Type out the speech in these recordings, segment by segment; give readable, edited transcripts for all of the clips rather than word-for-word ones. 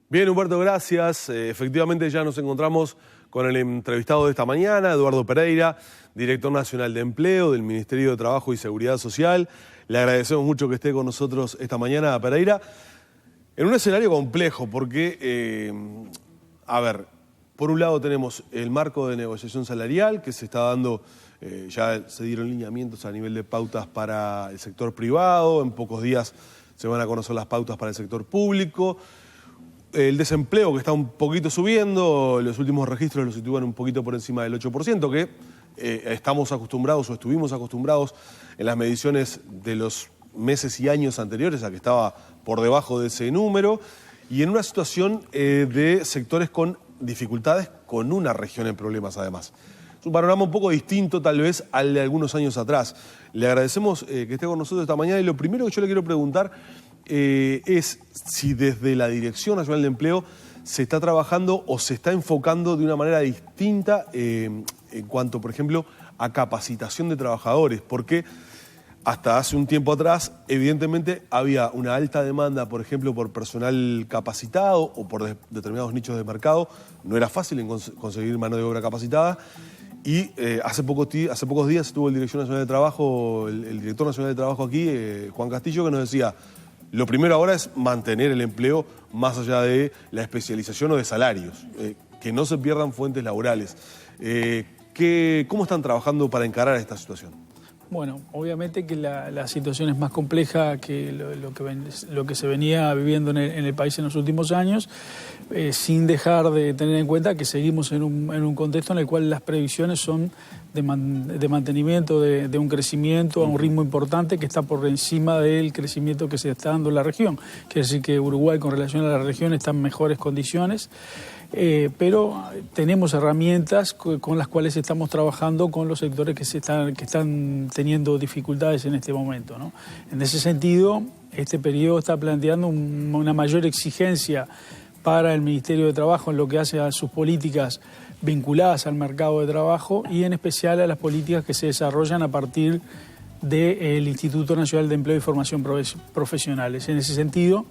Bien, Humberto, gracias. Efectivamente ya nos encontramos con el entrevistado de esta mañana, Eduardo Pereira, director nacional de Empleo del Ministerio de Trabajo y Seguridad Social. Le agradecemos mucho que esté con nosotros esta mañana, Pereira, en un escenario complejo porque, por un lado tenemos el marco de negociación salarial que se está dando, ya se dieron lineamientos a nivel de pautas para el sector privado, en pocos días se van a conocer las pautas para el sector público. El desempleo que está un poquito subiendo, los últimos registros lo sitúan un poquito por encima del 8%, que estamos acostumbrados o estuvimos acostumbrados en las mediciones de los meses y años anteriores a que estaba por debajo de ese número, y en una situación de sectores con dificultades, con una región en problemas además. Es un panorama un poco distinto tal vez al de algunos años atrás. Le agradecemos que esté con nosotros esta mañana y lo primero que yo le quiero preguntar es si desde la Dirección Nacional de Empleo se está trabajando o se está enfocando de una manera distinta en cuanto, por ejemplo, a capacitación de trabajadores, porque hasta hace un tiempo atrás, evidentemente, había una alta demanda, por ejemplo, por personal capacitado o por determinados nichos de mercado. No era fácil conseguir mano de obra capacitada. Y hace pocos días estuvo el Director Nacional de Trabajo, el Director Nacional de Trabajo aquí, Juan Castillo, que nos decía: lo primero ahora es mantener el empleo más allá de la especialización o de salarios, que no se pierdan fuentes laborales. ¿Cómo están trabajando para encarar esta situación? Bueno, obviamente que la situación es más compleja que lo que se venía viviendo en el país en los últimos años, sin dejar de tener en cuenta que seguimos en un contexto en el cual las previsiones son de mantenimiento de un crecimiento a un ritmo importante que está por encima del crecimiento que se está dando en la región. Quiere decir que Uruguay, con relación a la región, está en mejores condiciones. Pero tenemos herramientas con las cuales estamos trabajando con los sectores que están teniendo dificultades en este momento, ¿no? En ese sentido, este periodo está planteando una mayor exigencia para el Ministerio de Trabajo en lo que hace a sus políticas vinculadas al mercado de trabajo y en especial a las políticas que se desarrollan a partir del Instituto Nacional de Empleo y Formación Profesionales. En ese sentido,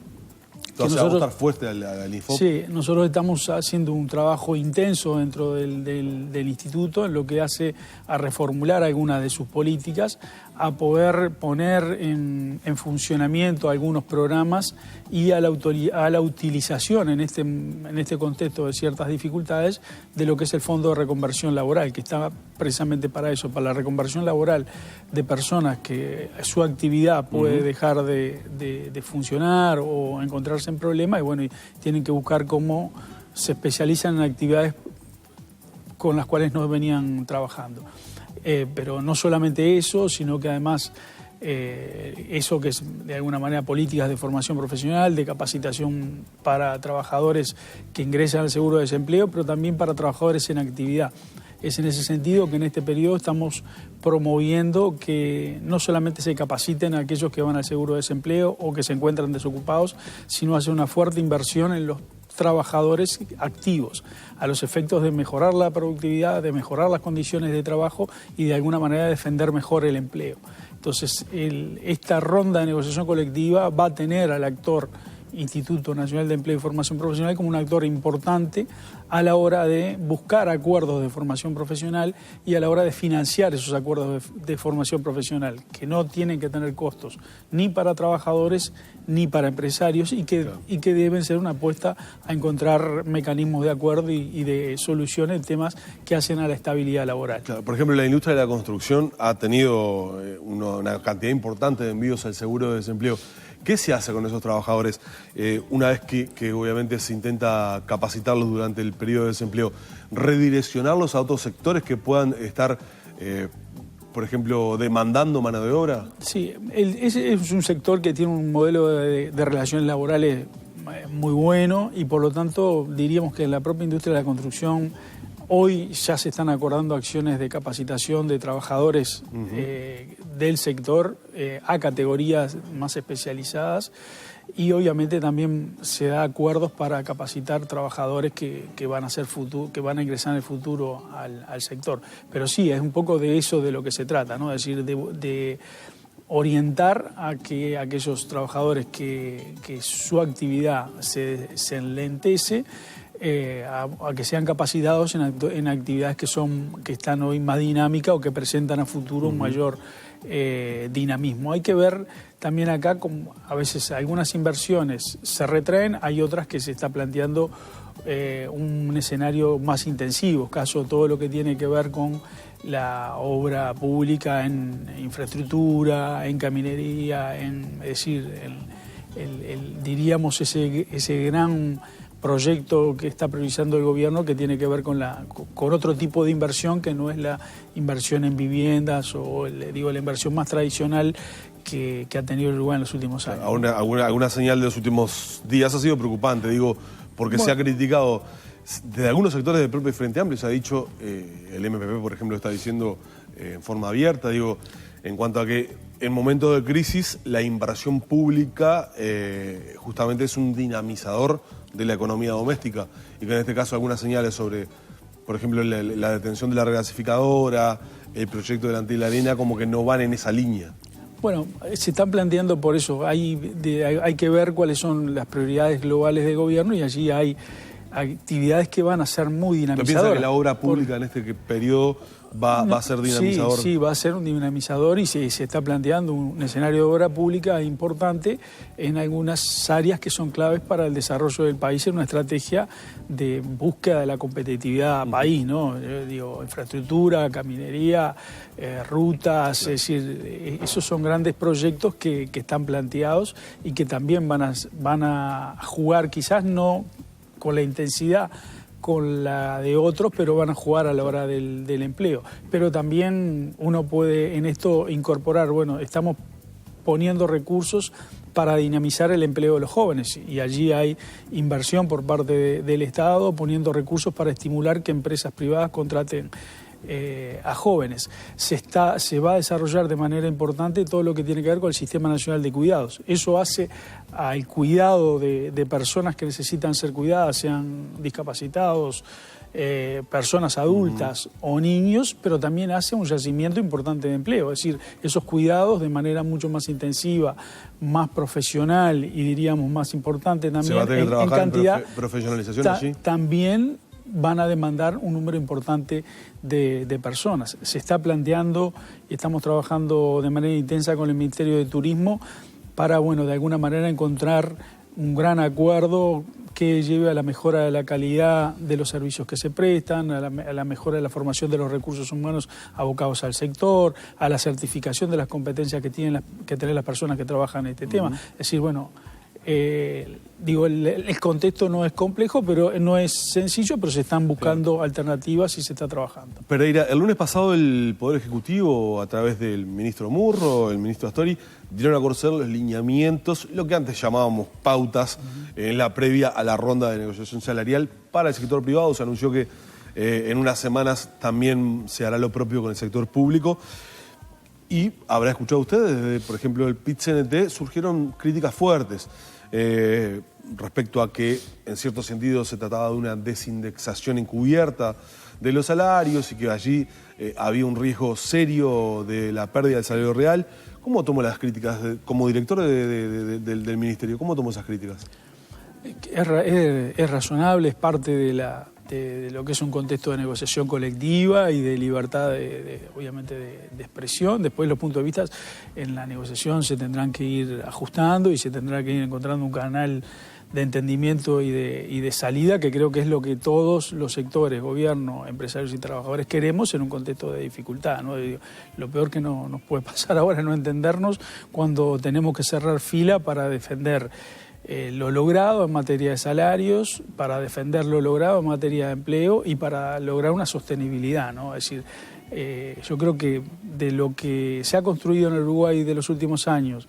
entonces, nosotros, a estar fuerte al INFOP. Sí, nosotros estamos haciendo un trabajo intenso dentro del instituto en lo que hace a reformular algunas de sus políticas, a poder poner en funcionamiento algunos programas y a la utilización en este contexto de ciertas dificultades de lo que es el Fondo de Reconversión Laboral, que está precisamente para eso, para la reconversión laboral de personas que su actividad puede dejar de funcionar o encontrarse en problemas y tienen que buscar cómo se especializan en actividades con las cuales no venían trabajando. Pero no solamente eso, sino que además eso que es de alguna manera políticas de formación profesional, de capacitación para trabajadores que ingresan al seguro de desempleo, pero también para trabajadores en actividad. Es en ese sentido que en este periodo estamos promoviendo que no solamente se capaciten a aquellos que van al seguro de desempleo o que se encuentran desocupados, sino hacer una fuerte inversión en los trabajadores activos, a los efectos de mejorar la productividad, de mejorar las condiciones de trabajo y de alguna manera defender mejor el empleo. Entonces, esta ronda de negociación colectiva va a tener al actor Instituto Nacional de Empleo y Formación Profesional como un actor importante a la hora de buscar acuerdos de formación profesional y a la hora de financiar esos acuerdos de formación profesional, que no tienen que tener costos ni para trabajadores ni para empresarios y que deben ser una apuesta a encontrar mecanismos de acuerdo y de soluciones de temas que hacen a la estabilidad laboral. Claro, por ejemplo, la industria de la construcción ha tenido una cantidad importante de envíos al seguro de desempleo. ¿Qué se hace con esos trabajadores una vez que obviamente se intenta capacitarlos durante el periodo de desempleo? ¿Redireccionarlos a otros sectores que puedan estar, por ejemplo, demandando mano de obra? Sí, ese es un sector que tiene un modelo de relaciones laborales muy bueno y por lo tanto diríamos que en la propia industria de la construcción hoy ya se están acordando acciones de capacitación de trabajadores del sector a categorías más especializadas y obviamente también se da acuerdos para capacitar trabajadores que van a ingresar en el futuro al sector. Pero sí, es un poco de eso de lo que se trata, ¿no? Es decir, de orientar a que aquellos trabajadores que su actividad se enlentece, a que sean capacitados en actividades que están hoy más dinámicas o que presentan a futuro un mayor dinamismo. Hay que ver también acá como a veces algunas inversiones se retraen, hay otras que se está planteando un escenario más intensivo, caso todo lo que tiene que ver con la obra pública en infraestructura, en caminería, es decir, diríamos ese gran proyecto que está priorizando el gobierno, que tiene que ver con otro tipo de inversión que no es la inversión en viviendas o la inversión más tradicional que ha tenido el Uruguay en los últimos años. Alguna señal de los últimos días ha sido preocupante, porque se ha criticado desde algunos sectores del propio Frente Amplio. Se ha dicho, el MPP, por ejemplo, está diciendo en forma abierta, en cuanto a que en momentos de crisis la inversión pública justamente es un dinamizador de la economía doméstica, y que en este caso algunas señales sobre, por ejemplo, la detención de la regasificadora, el proyecto de la Antil Arena, como que no van en esa línea. Bueno, se están planteando por eso, hay que ver cuáles son las prioridades globales del gobierno, y allí hay actividades que van a ser muy dinamizadoras. ¿Usted piensa que la obra pública en este periodo va a ser dinamizador? Sí, va a ser un dinamizador, y se está planteando un escenario de obra pública importante en algunas áreas que son claves para el desarrollo del país en una estrategia de búsqueda de la competitividad país, ¿no? Infraestructura, caminería, rutas, claro. Es decir, esos son grandes proyectos que están planteados y que también van a jugar, quizás no con la intensidad con la de otros, pero van a jugar a la hora del empleo. Pero también uno puede en esto incorporar, estamos poniendo recursos para dinamizar el empleo de los jóvenes, y allí hay inversión por parte del Estado, poniendo recursos para estimular que empresas privadas contraten a jóvenes. Se va a desarrollar de manera importante todo lo que tiene que ver con el Sistema Nacional de Cuidados. Eso hace al cuidado de personas que necesitan ser cuidadas, sean discapacitados, personas adultas o niños, pero también hace un yacimiento importante de empleo. Es decir, esos cuidados de manera mucho más intensiva, más profesional y diríamos más importante también. ¿Se va a tener que trabajar en cantidad, en profesionalización allí? También van a demandar un número importante de personas. Se está planteando y estamos trabajando de manera intensa con el Ministerio de Turismo para, de alguna manera encontrar un gran acuerdo que lleve a la mejora de la calidad de los servicios que se prestan, a la mejora de la formación de los recursos humanos abocados al sector, a la certificación de las competencias que tienen que tener las personas que trabajan en este tema. Es decir, el contexto no es complejo, pero no es sencillo, pero se están buscando alternativas y se está trabajando. Pereira, el lunes pasado el Poder Ejecutivo, a través del ministro Murro, el ministro Astori, dieron a conocer los lineamientos, lo que antes llamábamos pautas, en la previa a la ronda de negociación salarial para el sector privado. Se anunció que en unas semanas también se hará lo propio con el sector público. Y habrá escuchado ustedes, desde, por ejemplo, el PIT-CNT, surgieron críticas fuertes respecto a que, en cierto sentido, se trataba de una desindexación encubierta de los salarios y que allí había un riesgo serio de la pérdida del salario real. ¿Cómo tomó las críticas como director del Ministerio? ¿Cómo tomó esas críticas? Es razonable, es parte de lo que es un contexto de negociación colectiva y de libertad, obviamente, de expresión. Después los puntos de vista en la negociación se tendrán que ir ajustando y se tendrá que ir encontrando un canal de entendimiento y de salida, que creo que es lo que todos los sectores, gobierno, empresarios y trabajadores, queremos en un contexto de dificultad, ¿no? Lo peor que nos puede pasar ahora es no entendernos cuando tenemos que cerrar fila para defender lo logrado en materia de salarios, para defender lo logrado en materia de empleo y para lograr una sostenibilidad, ¿no? Es decir, yo creo que de lo que se ha construido en el Uruguay de los últimos años,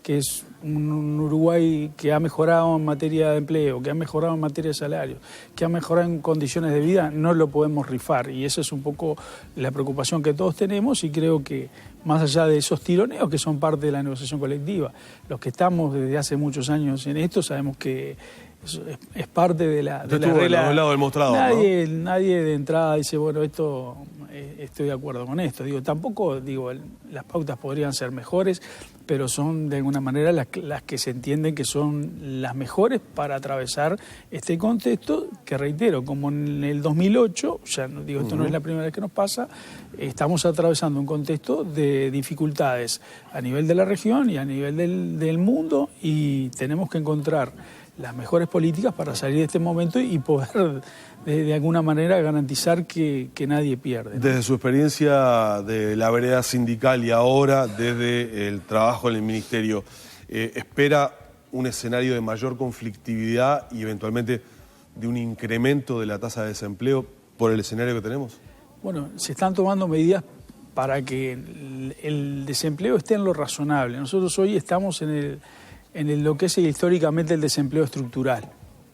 que es un Uruguay que ha mejorado en materia de empleo, que ha mejorado en materia de salarios, que ha mejorado en condiciones de vida, no lo podemos rifar. Y esa es un poco la preocupación que todos tenemos, y creo que más allá de esos tironeos que son parte de la negociación colectiva, los que estamos desde hace muchos años en esto sabemos que Es parte de la regla. Del lado del mostrador, nadie de entrada dice, bueno, esto estoy de acuerdo con esto. Tampoco las pautas podrían ser mejores, pero son de alguna manera las que se entienden que son las mejores para atravesar este contexto que, reitero, como en el 2008, esto no es la primera vez que nos pasa, estamos atravesando un contexto de dificultades a nivel de la región y a nivel del mundo, y tenemos que encontrar las mejores políticas para salir de este momento y poder de alguna manera garantizar que nadie pierde, ¿no? Desde su experiencia de la vereda sindical y ahora desde el trabajo en el ministerio, ¿espera un escenario de mayor conflictividad y eventualmente de un incremento de la tasa de desempleo por el escenario que tenemos? Bueno, se están tomando medidas para que el desempleo esté en lo razonable. Nosotros hoy estamos en lo que es históricamente el desempleo estructural.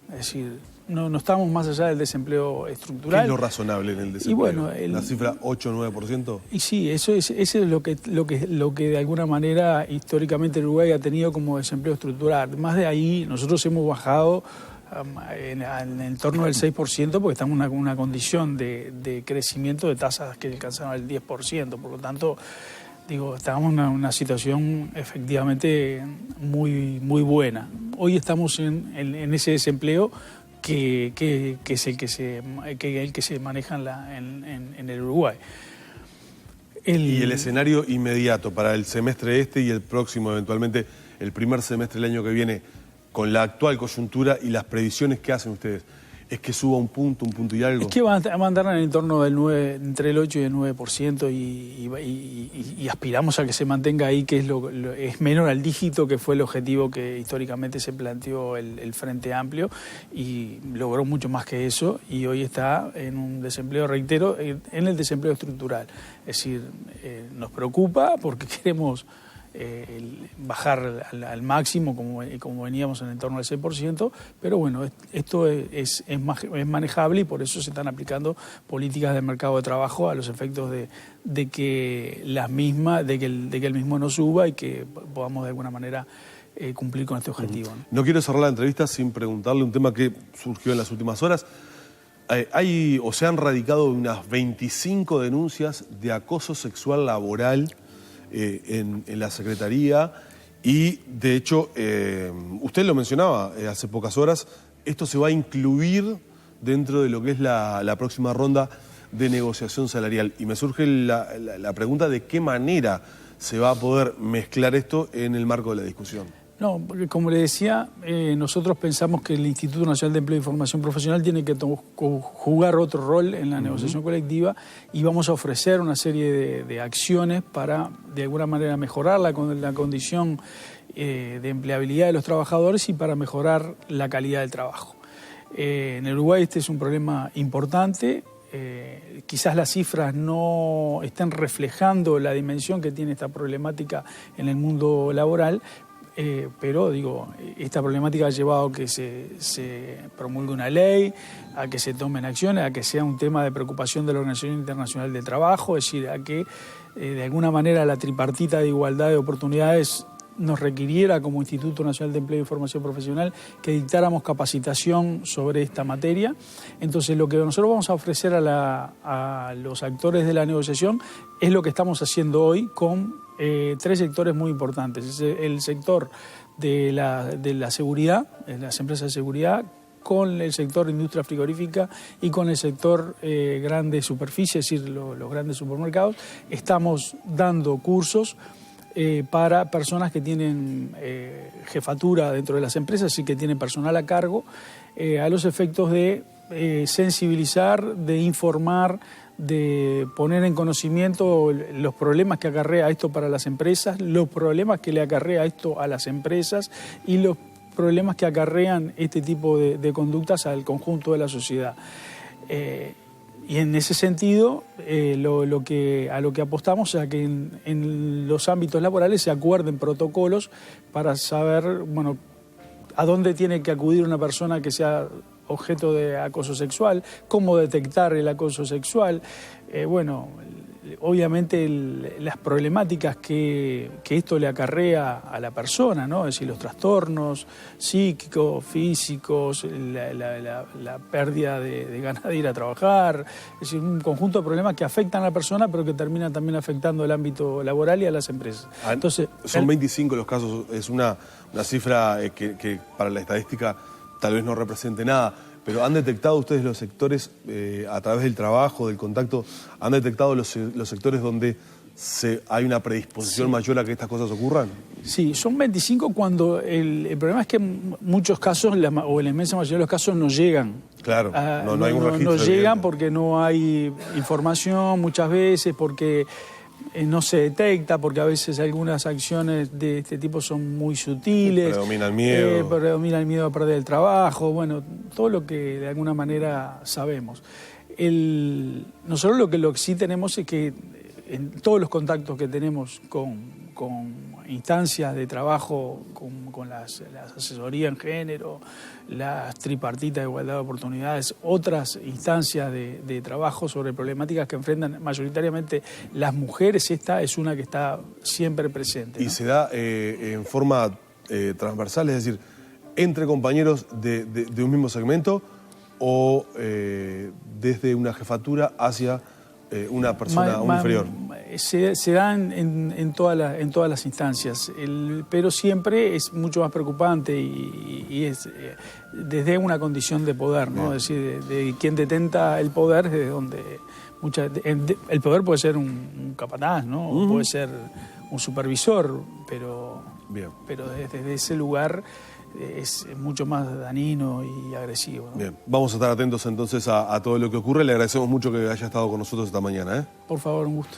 Es decir, no estamos más allá del desempleo estructural. ¿Qué es lo razonable en el desempleo? Y bueno, ¿la cifra 8 o 9%? Y sí, eso es lo que de alguna manera históricamente Uruguay ha tenido como desempleo estructural. Más de ahí, nosotros hemos bajado en torno del 6%, porque estamos en una condición de crecimiento de tasas que alcanzaron el 10%. Por lo tanto, estábamos en una situación efectivamente muy, muy buena. Hoy estamos en ese desempleo que es el que se maneja en el Uruguay. Y el escenario inmediato para el semestre y el próximo, eventualmente el primer semestre del año que viene, con la actual coyuntura y las previsiones que hacen ustedes, ¿es que suba un punto y algo? Es que va a andar en el entorno del 9, entre el 8 y el 9%, y aspiramos a que se mantenga ahí, que es menor al dígito, que fue el objetivo que históricamente se planteó el Frente Amplio, y logró mucho más que eso, y hoy está en un desempleo, reitero, en el desempleo estructural. Es decir, nos preocupa porque queremos bajar al máximo, como veníamos en el entorno del 6%, pero bueno, esto es manejable, y por eso se están aplicando políticas del mercado de trabajo a los efectos de que el mismo no suba y que podamos de alguna manera cumplir con este objetivo, ¿no? No quiero cerrar la entrevista sin preguntarle un tema que surgió en las últimas horas. Se han radicado unas 25 denuncias de acoso sexual laboral en la Secretaría, y de hecho, usted lo mencionaba hace pocas horas, esto se va a incluir dentro de lo que es la próxima ronda de negociación salarial. Y me surge la pregunta de qué manera se va a poder mezclar esto en el marco de la discusión. No, porque como le decía, nosotros pensamos que el Instituto Nacional de Empleo y Formación Profesional tiene que jugar otro rol en la negociación colectiva, y vamos a ofrecer una serie de acciones para, de alguna manera, mejorar la condición de empleabilidad de los trabajadores y para mejorar la calidad del trabajo. En el Uruguay este es un problema importante. Quizás las cifras no estén reflejando la dimensión que tiene esta problemática en el mundo laboral, pero esta problemática ha llevado a que se promulgue una ley, a que se tomen acciones, a que sea un tema de preocupación de la Organización Internacional del Trabajo, es decir, a que de alguna manera la tripartita de igualdad de oportunidades nos requiriera como Instituto Nacional de Empleo y Formación Profesional que dictáramos capacitación sobre esta materia. Entonces, lo que nosotros vamos a ofrecer a los actores de la negociación es lo que estamos haciendo hoy con 3 sectores muy importantes. Es el sector de la seguridad, las empresas de seguridad, con el sector de industria frigorífica y con el sector grande superficie, es decir, los grandes supermercados. Estamos dando cursos para personas que tienen jefatura dentro de las empresas y que tienen personal a cargo, a los efectos de sensibilizar, de informar, de poner en conocimiento los problemas que acarrea esto para las empresas, los problemas que le acarrea esto a las empresas y los problemas que acarrean este tipo de conductas al conjunto de la sociedad. Y en ese sentido, a lo que apostamos es a que en los ámbitos laborales se acuerden protocolos para saber, a dónde tiene que acudir una persona que sea objeto de acoso sexual, cómo detectar el acoso sexual. obviamente las problemáticas que esto le acarrea a la persona, ¿no? Es decir, los trastornos psíquicos, físicos, la pérdida de ganas de ir a trabajar, es decir, un conjunto de problemas que afectan a la persona, pero que terminan también afectando el ámbito laboral y a las empresas. Entonces, son 25 los casos, es una cifra que para la estadística tal vez no represente nada. Pero ¿han detectado ustedes los sectores, a través del trabajo, del contacto, han detectado los sectores donde hay una predisposición mayor a que estas cosas ocurran? Sí, son 25 cuando el problema es que en muchos casos, o en la inmensa mayoría de los casos, no llegan. Claro, no hay un registro. No llegan porque no hay información muchas veces, porque no se detecta, porque a veces algunas acciones de este tipo son muy sutiles. Predomina el miedo. Predomina el miedo a perder el trabajo, bueno, todo lo que de alguna manera sabemos. Nosotros lo que sí tenemos es que en todos los contactos que tenemos con instancias de trabajo, con las asesorías en género, las tripartitas de igualdad de oportunidades, otras instancias de trabajo sobre problemáticas que enfrentan mayoritariamente las mujeres, esta es una que está siempre presente, ¿no? Y se da en forma transversal, es decir, entre compañeros de un mismo segmento o desde una jefatura hacia una persona inferior. Se dan en todas las instancias, pero siempre es mucho más preocupante y es desde una condición de poder, ¿no? Es decir, de quien detenta el poder, desde donde el poder puede ser un capataz, ¿no? O puede ser un supervisor, pero desde ese lugar es mucho más dañino y agresivo, ¿no? Bien, vamos a estar atentos entonces a todo lo que ocurre. Le agradecemos mucho que haya estado con nosotros esta mañana, ¿eh? Por favor, un gusto.